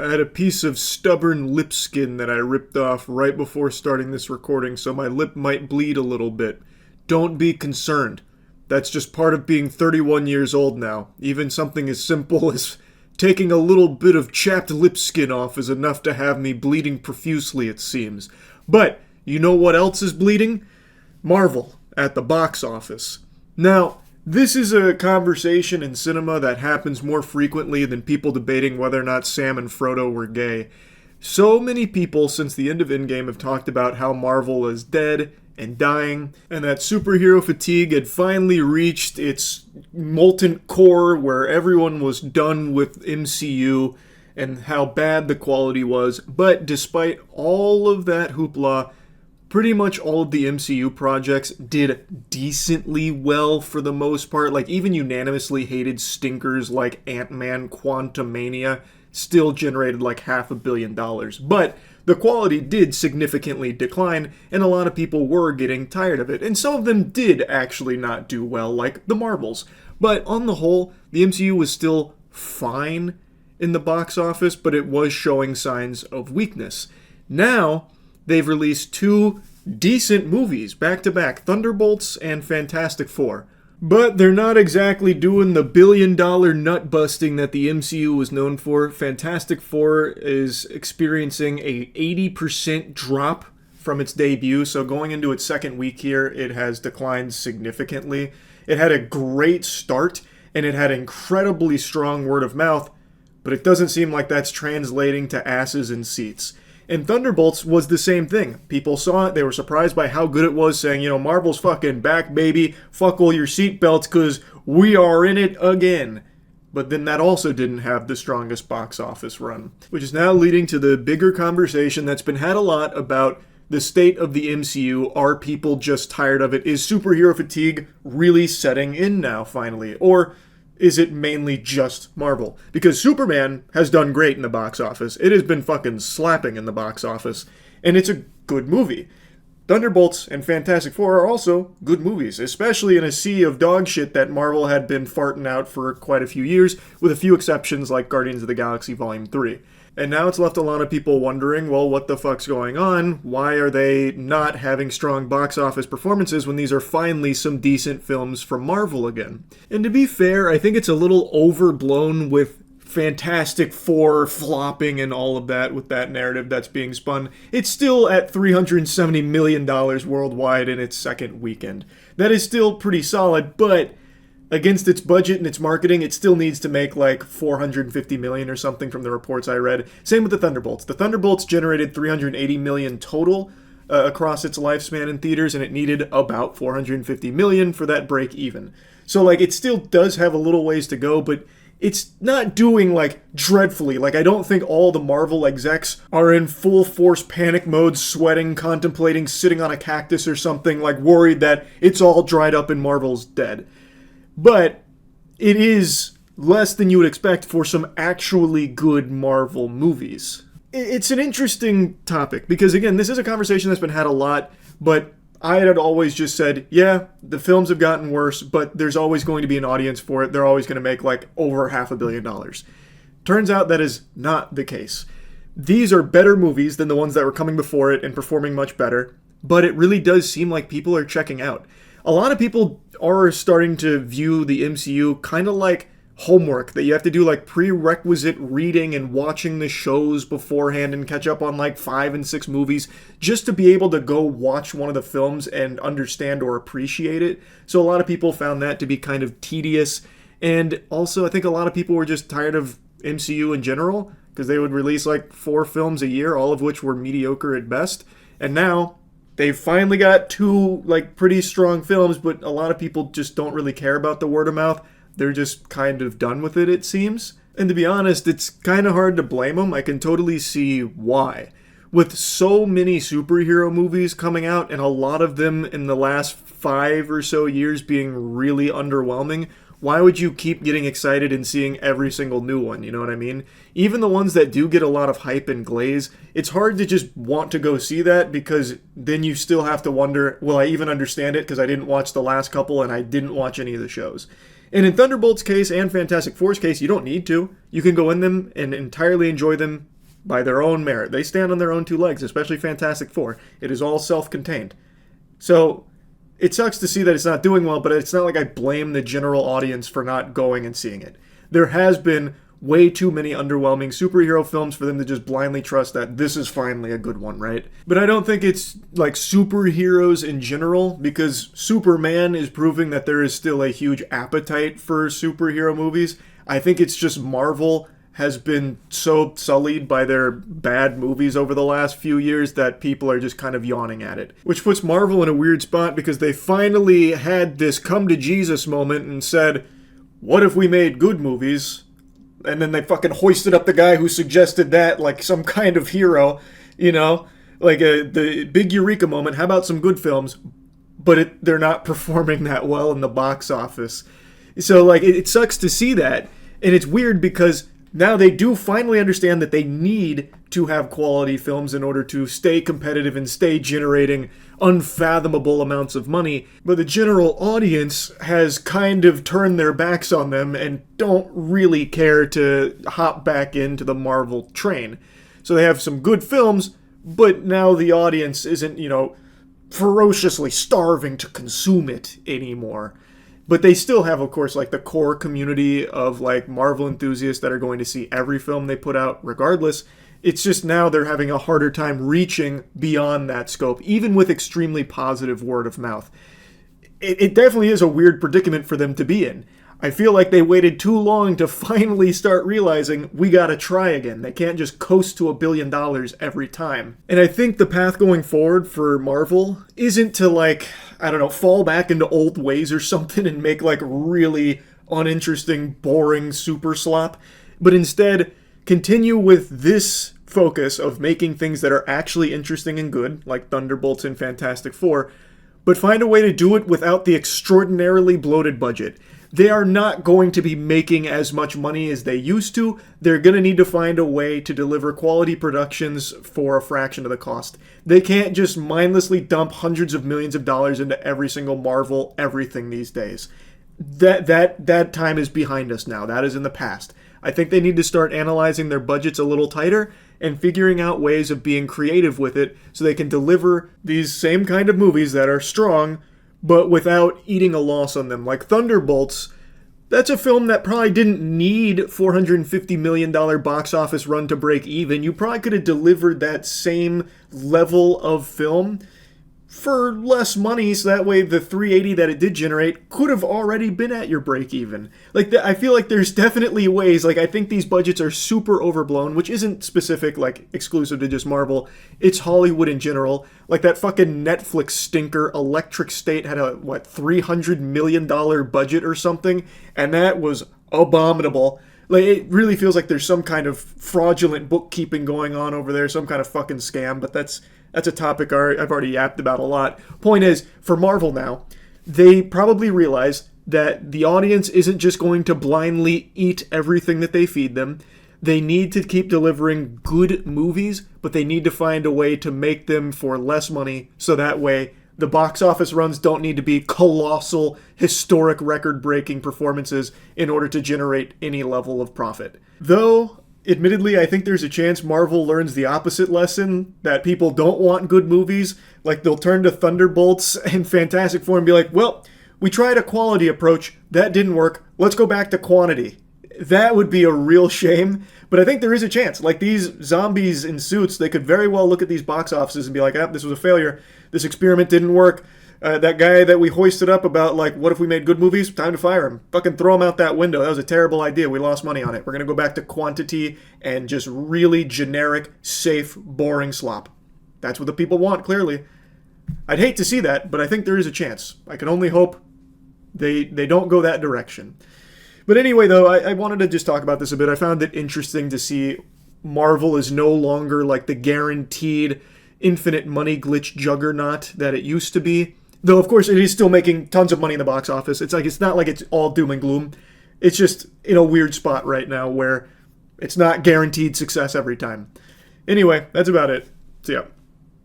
I had a piece of stubborn lip skin that I ripped off right before starting this recording, so my lip might bleed a little bit. Don't be concerned. That's just part of being 31 years old now. Even something as simple as taking a little bit of chapped lip skin off is enough to have me bleeding profusely, it seems. But, you know what else is bleeding? Marvel, at the box office. Now, this is a conversation in cinema that happens more frequently than people debating whether or not Sam and Frodo were gay. So many people since the end of Endgame have talked about how Marvel is dead and dying, and that superhero fatigue had finally reached its molten core where everyone was done with MCU and how bad the quality was. But despite all of that hoopla, pretty much all of the MCU projects did decently well for the most part. Like, even unanimously hated stinkers like Ant-Man Quantumania still generated like $500 million. But the quality did significantly decline, and a lot of people were getting tired of it. And some of them did actually not do well, like the Marvels. But on the whole, the MCU was still fine in the box office, but it was showing signs of weakness. Now, they've released two decent movies back-to-back, Thunderbolts and Fantastic Four. But they're not exactly doing the billion-dollar nut-busting that the MCU was known for. Fantastic Four is experiencing a 80% drop from its debut, so going into its second week here, it has declined significantly. It had a great start, and it had incredibly strong word of mouth, but it doesn't seem like that's translating to asses in seats. And Thunderbolts was the same thing. People saw it, they were surprised by how good it was, saying, you know, Marvel's fucking back, baby. Fuck all your seatbelts, because we are in it again. But then that also didn't have the strongest box office run. Which is now leading to the bigger conversation that's been had a lot about the state of the MCU. Are people just tired of it? Is superhero fatigue really setting in now, finally? Or is it mainly just Marvel? Because Superman has done great in the box office. It has been fucking slapping in the box office. And it's a good movie. Thunderbolts and Fantastic Four are also good movies, especially in a sea of dog shit that Marvel had been farting out for quite a few years, with a few exceptions like Guardians of the Galaxy Volume 3. And now it's left a lot of people wondering, well, what the fuck's going on? Why are they not having strong box office performances when these are finally some decent films from Marvel again? And to be fair, I think it's a little overblown with Fantastic Four flopping and all of that with that narrative that's being spun. It's still at $370 million worldwide in its second weekend. That is still pretty solid, but against its budget and its marketing, it still needs to make like $450 million or something from the reports I read. Same with the Thunderbolts. The Thunderbolts generated $380 million total across its lifespan in theaters, and it needed about $450 million for that break even. So like, it still does have a little ways to go, but it's not doing like dreadfully. Like, I don't think all the Marvel execs are in full force panic mode, sweating, contemplating sitting on a cactus or something, like worried that it's all dried up and Marvel's dead. But it is less than you would expect for some actually good Marvel movies. It's an interesting topic because, again, this is a conversation that's been had a lot, but I had always just said, yeah, the films have gotten worse, but there's always going to be an audience for it. They're always going to make like over $500 million. Turns out that is not the case. These are better movies than the ones that were coming before it and performing much better, but it really does seem like people are checking out. A lot of people are starting to view the MCU kind of like homework, that you have to do like prerequisite reading and watching the shows beforehand and catch up on like 5 and 6 movies just to be able to go watch one of the films and understand or appreciate it. So a lot of people found that to be kind of tedious. And also I think a lot of people were just tired of MCU in general because they would release like 4 films a year, all of which were mediocre at best. And now they've finally got 2 like pretty strong films, but a lot of people just don't really care about the word of mouth. They're just kind of done with it, it seems. And to be honest, it's kind of hard to blame them. I can totally see why. With so many superhero movies coming out, and a lot of them in the last 5 or so years being really underwhelming, why would you keep getting excited and seeing every single new one? You know what I mean? Even the ones that do get a lot of hype and glaze, it's hard to just want to go see that because then you still have to wonder, will I even understand it because I didn't watch the last couple and I didn't watch any of the shows. And in Thunderbolt's case and Fantastic Four's case, you don't need to. You can go in them and entirely enjoy them by their own merit. They stand on their own two legs, especially Fantastic Four. It is all self-contained. So it sucks to see that it's not doing well, but it's not like I blame the general audience for not going and seeing it. There has been way too many underwhelming superhero films for them to just blindly trust that this is finally a good one, right? But I don't think it's like superheroes in general, because Superman is proving that there is still a huge appetite for superhero movies. I think it's just Marvel has been so sullied by their bad movies over the last few years that people are just kind of yawning at it. Which puts Marvel in a weird spot because they finally had this come to Jesus moment and said, what if we made good movies? And then they fucking hoisted up the guy who suggested that like some kind of hero, you know? Like the big eureka moment. How about some good films? But they're not performing that well in the box office. So like it sucks to see that. And it's weird because now they do finally understand that they need to have quality films in order to stay competitive and stay generating unfathomable amounts of money. But the general audience has kind of turned their backs on them and don't really care to hop back into the Marvel train. So they have some good films, but now the audience isn't, ferociously starving to consume it anymore. But they still have, of course, like the core community of like Marvel enthusiasts that are going to see every film they put out regardless. It's just now they're having a harder time reaching beyond that scope, even with extremely positive word of mouth. It definitely is a weird predicament for them to be in. I feel like they waited too long to finally start realizing we gotta try again. They can't just coast to $1 billion every time. And I think the path going forward for Marvel isn't to fall back into old ways or something and make like really uninteresting, boring super slop, but instead continue with this focus of making things that are actually interesting and good, like Thunderbolts and Fantastic Four, but find a way to do it without the extraordinarily bloated budget. They are not going to be making as much money as they used to. They're going to need to find a way to deliver quality productions for a fraction of the cost. They can't just mindlessly dump hundreds of millions of dollars into every single Marvel everything these days. That time is behind us now. That is in the past. I think they need to start analyzing their budgets a little tighter and figuring out ways of being creative with it so they can deliver these same kind of movies that are strong, but without eating a loss on them. Like Thunderbolts, that's a film that probably didn't need $450 million box office run to break even. You probably could have delivered that same level of film for less money, so that way the 380 that it did generate could have already been at your break even. I feel like there's definitely ways, I think these budgets are super overblown, which isn't specific, exclusive to just Marvel. It's Hollywood in general. Like that fucking Netflix stinker Electric State had a, $300 million budget or something, and that was abominable. It really feels like there's some kind of fraudulent bookkeeping going on over there, some kind of fucking scam, but that's a topic I've already yapped about a lot. Point is, for Marvel now, they probably realize that the audience isn't just going to blindly eat everything that they feed them. They need to keep delivering good movies, but they need to find a way to make them for less money, so that way the box office runs don't need to be colossal, historic, record-breaking performances in order to generate any level of profit. Though, admittedly, I think there's a chance Marvel learns the opposite lesson, that people don't want good movies. They'll turn to Thunderbolts and Fantastic Four and be like, well, we tried a quality approach, that didn't work, let's go back to quantity. That would be a real shame, but I think there is a chance. These zombies in suits, they could very well look at these box offices and be like, this was a failure, this experiment didn't work. That guy that we hoisted up about, what if we made good movies? Time to fire him. Fucking throw him out that window. That was a terrible idea. We lost money on it. We're going to go back to quantity and just really generic, safe, boring slop. That's what the people want, clearly. I'd hate to see that, but I think there is a chance. I can only hope they don't go that direction. But anyway, though, I wanted to just talk about this a bit. I found it interesting to see Marvel is no longer the guaranteed infinite money glitch juggernaut that it used to be. Though, of course, it is still making tons of money in the box office. It's not like it's all doom and gloom. It's just in a weird spot right now where it's not guaranteed success every time. Anyway, that's about it. See ya.